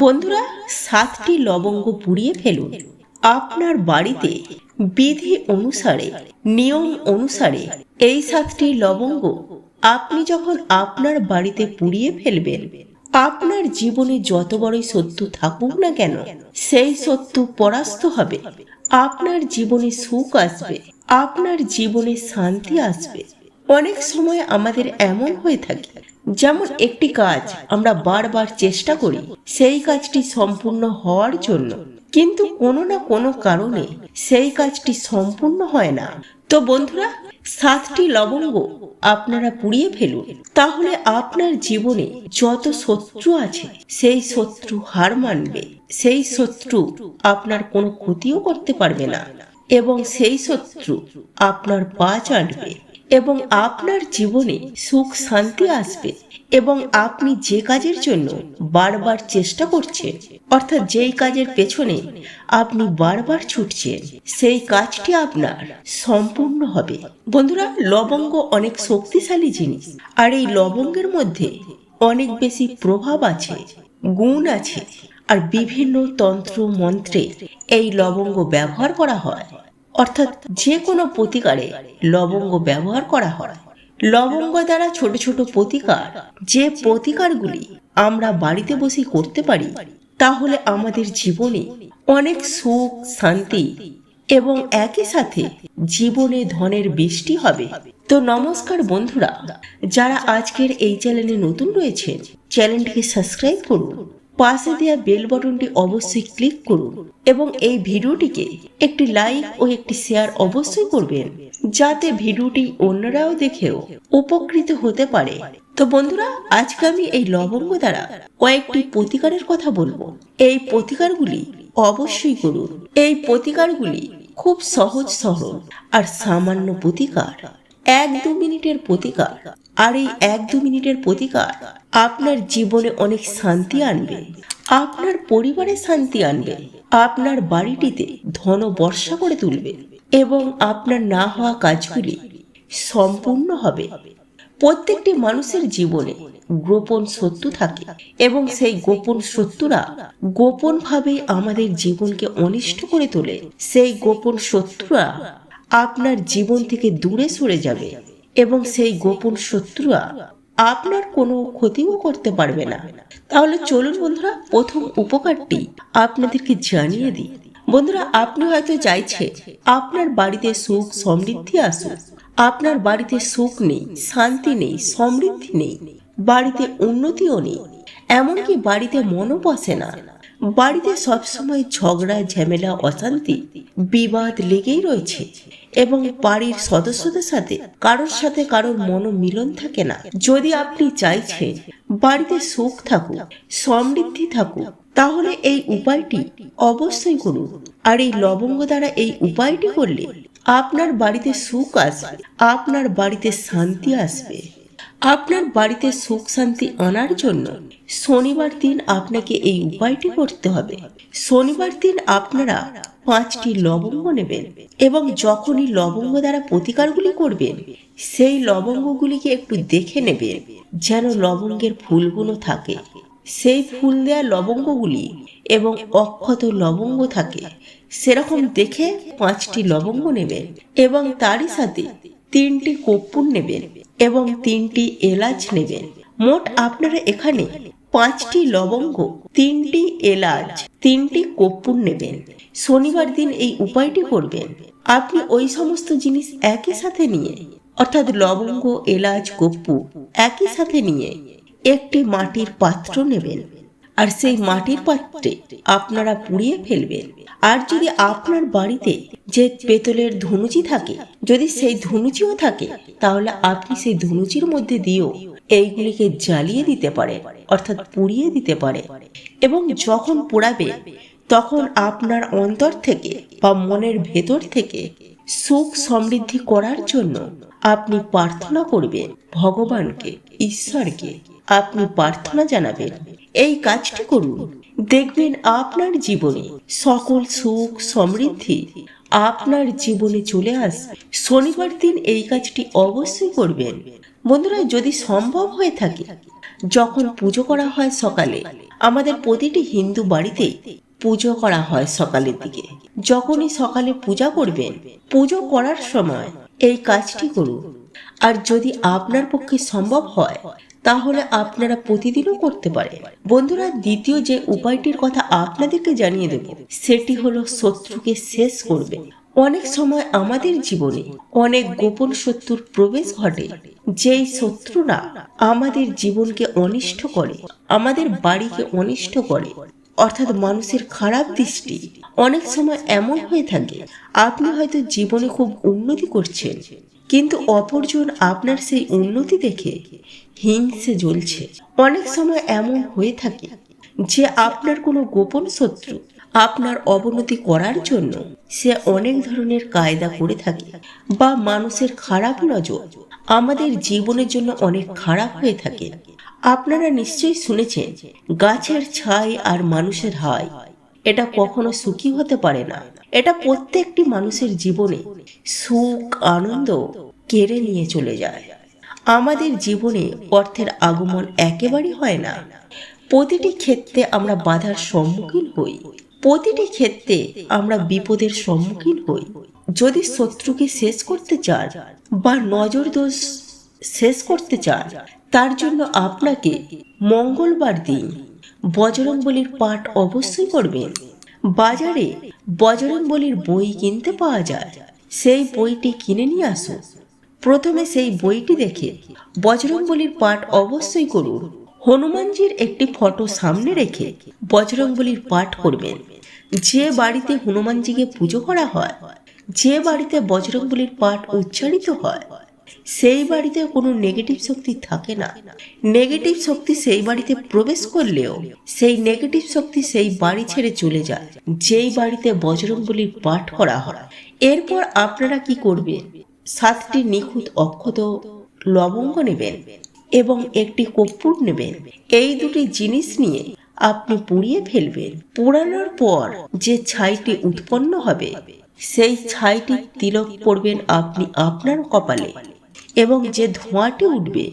বন্ধুরা, 7টি লবঙ্গ পুড়িয়ে ফেলুন। আপনার বাড়িতে বিধি অনুসারে, নিয়ম অনুসারে এই 7টি লবঙ্গ আপনি যখন আপনার বাড়িতে পুড়িয়ে ফেলবেন, আপনার জীবনে যত বড়ই শত্রু থাকুক না কেন, সেই শত্রু পরাস্ত হবে। আপনার জীবনে সুখ আসবে, আপনার জীবনে শান্তি আসবে। অনেক সময় আমাদের এমন হয়ে থাকে, যেমন একটি কাজ আমরা বারবার চেষ্টা করি সেই কাজটি সম্পূর্ণ হওয়ার জন্য, কিন্তু কোনো না কোনো কারণে সেই কাজটি সম্পূর্ণ হয় না। তো বন্ধুরা, 7টি লবঙ্গ আপনারা পুড়িয়ে ফেলুন, তাহলে আপনার জীবনে যত শত্রু আছে সেই শত্রু হার মানবে। সেই শত্রু আপনার কোনো ক্ষতিও করতে পারবে না, এবং সেই শত্রু আপনার পা চাটবে, এবং আপনার জীবনে সুখ শান্তি আসবে। এবং আপনি যে কাজের জন্য বারবার চেষ্টা করছেন, অর্থাৎ যেই কাজের পেছনে আপনি বারবার ছুটছেন, সেই কাজটি আপনার সম্পূর্ণ হবে। বন্ধুরা, লবঙ্গ অনেক শক্তিশালী জিনিস, আর এই লবঙ্গের মধ্যে অনেক বেশি প্রভাব আছে, গুণ আছে। আর বিভিন্ন তন্ত্র মন্ত্রে এই লবঙ্গ ব্যবহার করা হয়, অর্থাৎ যে কোনো প্রতিকারে লবঙ্গ ব্যবহার করা হয়। লবঙ্গ দ্বারা ছোট ছোট প্রতিকার, যে প্রতিকারগুলি আমরা বাড়িতে বসে করতে পারি, তাহলে আমাদের জীবনে অনেক সুখ শান্তি এবং একই সাথে জীবনে ধনের বৃষ্টি হবে। তো নমস্কার বন্ধুরা, যারা আজকের এই চ্যানেলে নতুন রয়েছেন, চ্যানেলটিকে সাবস্ক্রাইব করুন, পাশে দেওয়া বেল বাটনটি অবশ্যই ক্লিক করুন, এবং এই ভিডিওটিকে একটি লাইক ও একটি শেয়ার অবশ্যই করবেন, যাতে ভিডিওটি অন্যরাও দেখেও উপকৃত হতে পারে। তো বন্ধুরা, আজকে আমি এই লবঙ্গ দ্বারা কয়েকটি প্রতিকারের কথা বলবো। এই প্রতিকারগুলি অবশ্যই করুন। এই প্রতিকারগুলি খুব সহজ সরল আর সামান্য প্রতিকার, 1-2 মিনিটের প্রতিকার। আর এই 1-2 মিনিটের প্রতিকার আপনার জীবনে অনেক শান্তি আনবে, আপনার পরিবারে শান্তি আনবে, আপনার বাড়িটিতে ধন বর্ষা করে তুলবে, এবং আপনার না হওয়া কাজগুলি সম্পূর্ণ হবে। প্রত্যেকটি মানুষের জীবনে গোপন শত্রু থাকে, এবং সেই গোপন শত্রুরা গোপন ভাবে আমাদের জীবনকে অনিষ্ট করে তোলে। সেই গোপন শত্রুরা আপনার জীবন থেকে দূরে সরে যাবে, এবং সেই গোপন শত্রুরা আপনার কোনো ক্ষতিও করতে পারবে না। তাহলে চলুন বন্ধুরা, প্রথম উপকারটি আপনাদেরকে জানিয়ে দিই। বন্ধুরা, আপনি হয়তো চাইছেন আপনার বাড়িতে সুখ সমৃদ্ধি আসুক। আপনার বাড়িতে সুখ নেই, শান্তি নেই, সমৃদ্ধি নেই, বাড়িতে উন্নতিও নেই, এমনকি বাড়িতে মনও বসে না। বাড়িতে সবসময় ঝগড়া ঝামেলা অশান্তি বিবাদ লেগেই রয়েছে, এবং বাড়ির সদস্যদের সাথে কারোর মনোমিলন থাকে না। যদি আপনি চাইছেন বাড়িতে সুখ থাকুক, সমৃদ্ধি থাকুক, তাহলে এই উপায়টি অবশ্যই করুন। আর এই লবঙ্গ দ্বারা এই উপায়টি করলে আপনার বাড়িতে সুখ আসবে, আপনার বাড়িতে শান্তি আসবে। আপনার বাড়িতে সুখ শান্তি আনার জন্য শনিবার দিন আপনাকে এই উপায়টি করতে হবে। শনিবার দিন আপনারা 5টি লবঙ্গ নেবেন, এবং যখনই লবঙ্গ দ্বারা প্রতিকারগুলি করবেন, সেই লবঙ্গগুলিকে একটু দেখে নেবেন যেন লবঙ্গের ফুলগুলো থাকে। সেই ফুল দেওয়া লবঙ্গগুলি এবং অক্ষত লবঙ্গ থাকে, সেরকম দেখে 5টি লবঙ্গ নেবেন, এবং তারই সাথে 3টি কর্পূর নেবেন, এবং 3টি এলাচ নেবেন। মোট আপনারা এখানে 5টি লবঙ্গ, 3টি এলাচ, 3টি কর্পূর নেবেন। শনিবার দিন এই উপায়টি করবেন। আপনি ওই সমস্ত জিনিস একই সাথে নিয়ে, অর্থাৎ লবঙ্গ, এলাচ, কর্পূর একই সাথে নিয়ে একটি মাটির পাত্র নেবেন, আর সেই মাটির পাত্রে আপনারা পুড়িয়ে ফেলবেন। আর যদি আপনার বাড়িতে যে পেতলের ধুনুচি থাকে, যদি সেই ধুনুচিও থাকে, তাহলে আপনি সেই ধুনুচির মধ্যে দিয়েও এইগুলিকে জ্বালিয়ে দিতে পারে, অর্থাৎ পুড়িয়ে দিতে পারে। এবং যখন পোড়াবে, তখন আপনার অন্তর থেকে বা মনের ভেতর থেকে সুখ সমৃদ্ধি করার জন্য আপনি প্রার্থনা করবেন ভগবানকে, ঈশ্বরকে আপনি প্রার্থনা জানাবেন। এই কাজটি করুন, দেখবেন আপনার জীবনে সকল সুখ সমৃদ্ধি আপনার জীবনে চলে আসবে। শনিবার দিন এই কাজটি অবশ্যই করবেন। বন্ধুরা, যদি সম্ভব হয়ে থাকে যখন পুজো করা হয় সকালে, আমাদের প্রতিটি হিন্দু বাড়িতেই পুজো করা হয় সকালের দিকে। যখনই সকালে পূজা করবেন, পুজো করার সময় এই কাজটি করুন। আর যদি আপনার পক্ষে সম্ভব হয় তাহলে আপনারা প্রতিদিনও করতে পারেন। বন্ধুরা, দ্বিতীয় যে উপায়টির কথা আপনাদেরকে জানিয়ে দেব, সেটি হলো শত্রুকে শেষ করবে। অনেক সময় আমাদের জীবনে অনেক গোপন শত্রুর প্রবেশ ঘটে, যেই শত্রুরা আমাদের জীবনকে অনিষ্ট করে, আমাদের বাড়িকে অনিষ্ট করে, অর্থাৎ মানুষের খারাপ দৃষ্টি। অনেক সময় এমন হয়ে থাকে, আপনি হয়তো জীবনে খুব উন্নতি করছেন, কিন্তু অপরজন আপনার সেই উন্নতি দেখে হিংসে জ্বলছে। অনেক সময় এমন হয়ে থাকে যে আপনার কোনো গোপন শত্রু আপনার অবনতি করার জন্য সে অনেক ধরনের কায়দা করে থাকে, বা মানুষের খারাপ নজর আমাদের জীবনের জন্য অনেক খারাপ হয়ে থাকে। আপনারা নিশ্চয়ই শুনেছেন, গাছের ছাই আর মানুষের হাই এটা কখনো সুখী হতে পারে না। এটা প্রত্যেকটি মানুষের জীবনে সুখ আনন্দ কেড়ে নিয়ে চলে যায়। আমাদের জীবনে অর্থের আগমন একেবারেই হয় না। প্রতিটি ক্ষেত্রে আমরা বাধার সম্মুখীন হই, প্রতিটি ক্ষেত্রে আমরা বিপদের সম্মুখীন হই। যদি শত্রুকে শেষ করতে চান বা নজর দোষ শেষ করতে চান, তার জন্য আপনাকে মঙ্গলবার দিন বজরংবলীর পাঠ অবশ্যই করবেন। বাজারে বজরংবলীর বই কিনতে পাওয়া যায়, সেই বইটি কিনে নিয়ে আসুন। প্রথমে সেই বইটি দেখে বজরংবলীর পাঠ অবশ্যই করুন। হনুমানজির একটি ফটো সামনে রেখে বজরংবলীর পাঠ করবেন। যে বাড়িতে হনুমানজিকে পুজো করা হয়, যে বাড়িতে বজরংবলীর পাঠ উচ্চারিত হয়, সেই বাড়িতে কোনো নেগেটিভ শক্তি থাকে না। নেগেটিভ শক্তি সেই বাড়িতে প্রবেশ করলেও সেই নেগেটিভ শক্তি সেই বাড়ি ছেড়ে চলে যায়, যেই বাড়িতে বজরংবলীর পাঠ করা হয়। এরপর আপনারা কি করবেন, 7টি নিখুঁত অক্ষত লবঙ্গ নেবেন এবং একটি কর্পূর নেবেন। এই দুটি জিনিস নিয়ে আপনি পুড়িয়ে ফেলবেন। পোড়ানোর পর যে ছাইটি উৎপন্ন হবে, সেই ছাইটি তিলক করবেন আপনি আপনার কপালে, এবং যে ধোঁয়াটি উঠবে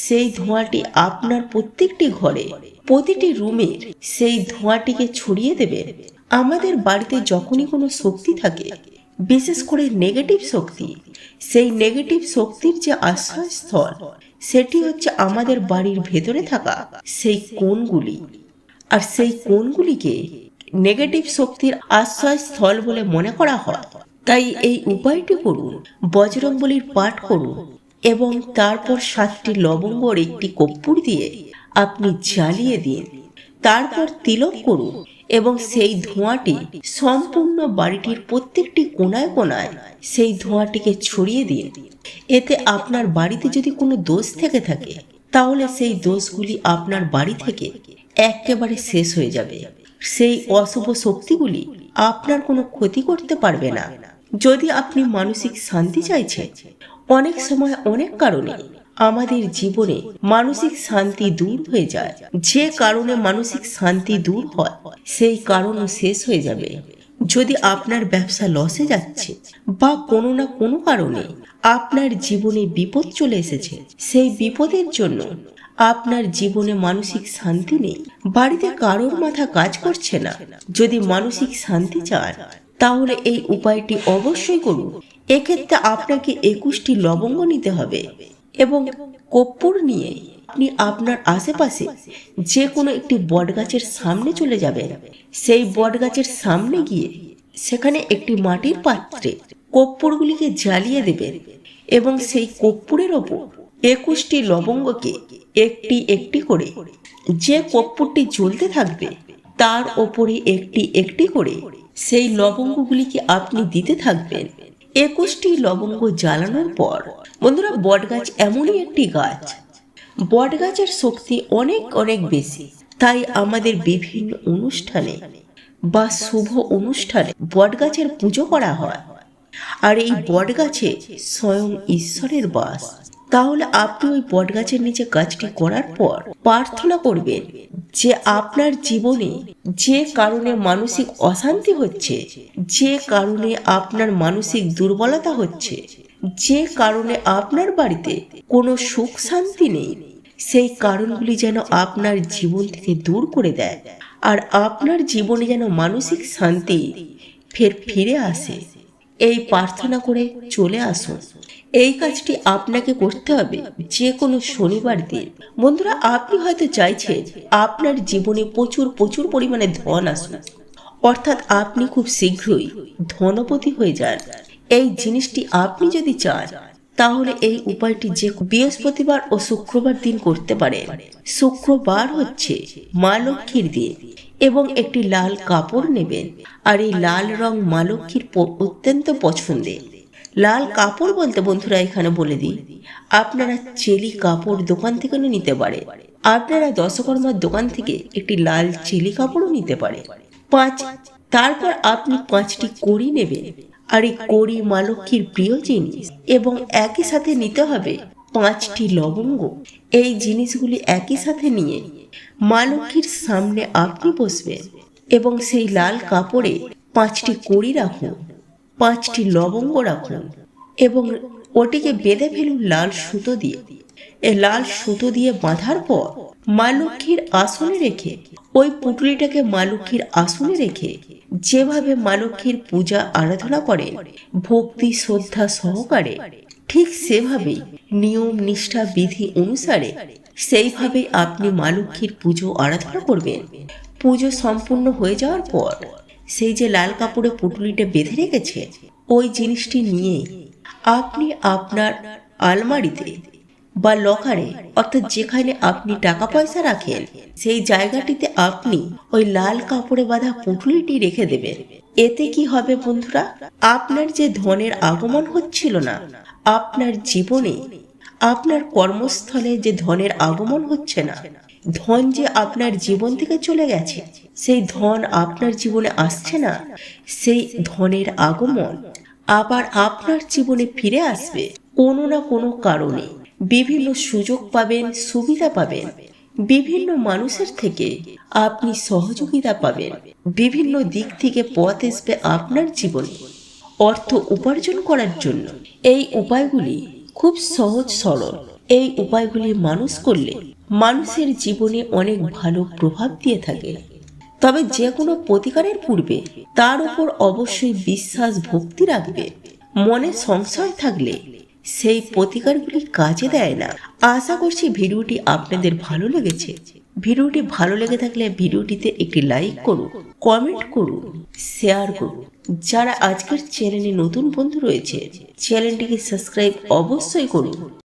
সেই ধোঁয়াটি আপনার প্রত্যেকটি ঘরে, প্রতিটি রুমের সেই ধোঁয়াটিকে ছড়িয়ে দেবেন। আমাদের বাড়িতে যখনই কোনো শক্তি থাকে, বিশেষ করে নেগেটিভ শক্তি, সেই নেগেটিভ শক্তির যে আশ্রয়স্থল, সেটি হচ্ছে আমাদের বাড়ির ভেতরে থাকা সেই কোণগুলি। আর সেই কোণগুলিকে নেগেটিভ শক্তির আশ্রয়স্থল বলে মনে করা হয়। তাই এই উপায়টি করুন, বজরংবলীর পাঠ করুন এবং তারপর 7টি লবঙ্গর একটি কর্পূর দিয়ে আপনি জ্বালিয়ে দিন। তারপর তিলক করুন এবং সেই ধোঁয়াটি সম্পূর্ণ বাড়িটির প্রত্যেকটি কোণায় কোণায় সেই ধোঁয়াটিকে ছড়িয়ে দিন। এতে আপনার বাড়িতে যদি কোনো দোষ থেকে থাকে, তাহলে সেই দোষগুলি আপনার বাড়ি থেকে একেবারে শেষ হয়ে যাবে। সেই অশুভ শক্তিগুলি আপনার কোনো ক্ষতি করতে পারবে না। যদি আপনি মানসিক শান্তি চাইছেন, অনেক সময় অনেক কারণে আমাদের জীবনে মানসিক শান্তি দূর হয়ে যায়। যে কারণে মানসিক শান্তি দূর হয়, সেই কারণও শেষ হয়ে যাবে। যদি আপনার ব্যবসা লসে যাচ্ছে বা কোনো না কোনো কারণে আপনার জীবনে বিপদ চলে এসেছে, সেই বিপদের জন্য আপনার জীবনে মানসিক শান্তি নেই, বাড়িতে কারোর মাথা কাজ করছে না, যদি মানসিক শান্তি চান তাহলে এই উপায়টি অবশ্যই করুন। এক্ষেত্রে আপনাকে 21টি লবঙ্গ নিতে হবে এবং কর্পূর নিয়ে আপনি আপনার আশেপাশে যে কোনো একটি বটগাছের সামনে চলে যাবেন। সেই বটগাছের সামনে গিয়ে সেখানে একটি মাটির পাত্রে কর্পূরগুলিকে জ্বালিয়ে দেবেন এবং সেই কর্পূরের ওপর 21টি লবঙ্গকে একটি একটি করে, যে কর্পূরটি জ্বলতে থাকবে তার ওপরে একটি একটি করে সেই লবঙ্গগুলিকে আপনি দিতে থাকবেন। 21টি লবঙ্গ জ্বালানোর পর, বন্ধুরা, বটগাছ এমনই একটি গাছ, বটগাছের শক্তি অনেক অনেক বেশি। তাই আমাদের বিভিন্ন অনুষ্ঠানে বা শুভ অনুষ্ঠানে বটগাছের পুজো করা হয়। আর এই বটগাছে স্বয়ং ঈশ্বরের বাস। তাহলে আপনি ওই বটগাছের নিচে কাজটি করার পর প্রার্থনা করবেন যে আপনার জীবনে যে কারণে মানসিক অশান্তি হচ্ছে, যে কারণে আপনার মানসিক দুর্বলতা হচ্ছে, যে কারণে আপনার বাড়িতে কোনো সুখ শান্তি নেই, সেই কারণগুলি যেন আপনার জীবন থেকে দূর করে দেয়, আর আপনার জীবনে যেন মানসিক শান্তি ফিরে আসে। এই প্রার্থনা করে চলে আসুন। এই কাজটি আপনাকে করতে হবে যে কোনো শনিবার দিন। বন্ধুরা, আপনি হয়তো চাইছেন আপনার জীবনে প্রচুর প্রচুর পরিমাণে ধন আসুন, অর্থাৎ আপনি খুব শীঘ্রই ধনপতি হয়ে যান। এই জিনিসটি আপনি যদি চান তাহলে এই উপায়টি যে বৃহস্পতিবার ও শুক্রবার দিন করতে পারেন। শুক্রবার হচ্ছে মা লক্ষ্মীর দিন, এবং একটি লাল কাপড় নেবেন। আর এই লাল রং মা লক্ষ্মীর অত্যন্ত পছন্দের। লাল কাপড় বলতে বন্ধুরা এখানে বলে দিই, আপনারা চেলি কাপড় দোকান থেকে নিতে পারে, আপনারা দশকর্মার দোকান থেকে একটি লাল চেলি কাপড়ও নিতে পারে। তারপর আপনি 5টি কড়ি নেবেন, আর এই কড়ি মা লক্ষ্মীর প্রিয় জিনিস, এবং একই সাথে নিতে হবে 5টি লবঙ্গ। এই জিনিসগুলি একই সাথে নিয়ে মা লক্ষ্মীর সামনে আপনি বসবেন, এবং সেই লাল কাপড়ে 5টি কড়ি রাখুন, 5টি লবঙ্গ রাখুন, এবং ওটিকে বেঁধে ফেলুন লাল সুতো দিয়ে। এই লাল সুতো দিয়ে বাঁধার পর মা লক্ষ্মীর আসনে রেখে, ওই পুটুলিটাকে মা লক্ষ্মীর আসনে রেখে যেভাবে মা লক্ষ্মীর পূজা আরাধনা করেন ভক্তি শ্রদ্ধা সহকারে, ঠিক সেভাবেই নিয়ম নিষ্ঠা বিধি অনুসারে সেইভাবেই আপনি মা লক্ষ্মীর পুজো আরাধনা করবেন। পুজো সম্পূর্ণ হয়ে যাওয়ার পর সেই যে লাল কাপড়ে পুটুলিটা বেঁধে রেখেছে, ওই জিনিসটি নিয়ে আপনি আপনার আলমারিতে বা লকারে, অর্থাৎ যেখানে আপনি টাকা পয়সা রাখেন, সেই জায়গাটিতে আপনি ওই লাল কাপড়ে বাঁধা পুটুলিটি রেখে দেবেন। এতে কি হবে বন্ধুরা, আপনার যে ধনের আগমন হচ্ছিল না আপনার জীবনে, আপনার কর্মস্থলে যে ধনের আগমন হচ্ছে না, ধন যে আপনার জীবন থেকে চলে গেছে, সেই ধন আপনার জীবনে আসছে না, সেই ধনের আগমন আবার আপনার জীবনে ফিরে আসবে কোনো না কোনো কারণে। বিভিন্ন সুযোগ পাবেন, সুবিধা পাবেন, বিভিন্ন মানুষের থেকে আপনি সহযোগিতা পাবেন, বিভিন্ন দিক থেকে পথ আসবে আপনার জীবনে অর্থ উপার্জন করার জন্য। এই উপায়গুলি খুব সহজ সরল। এই উপায়গুলি মানুষ করলে মানুষের জীবনে অনেক ভালো প্রভাব দিয়ে থাকে। তবে যে কোনো প্রতিকারের পূর্বে তার উপর অবশ্যই বিশ্বাস ভক্তি রাখবে। মনে সংশয় থাকলে সেই প্রতিকারগুলি কাজে দেয় না। আশা করছি ভিডিওটি আপনাদের ভালো লেগেছে। ভিডিওটি ভালো লেগে থাকলে ভিডিওটিতে একটি লাইক করুন, কমেন্ট করুন, শেয়ার করুন। যারা আজকের চ্যানেলে নতুন বন্ধু রয়েছে চ্যানেলটিকে সাবস্ক্রাইব অবশ্যই করুন।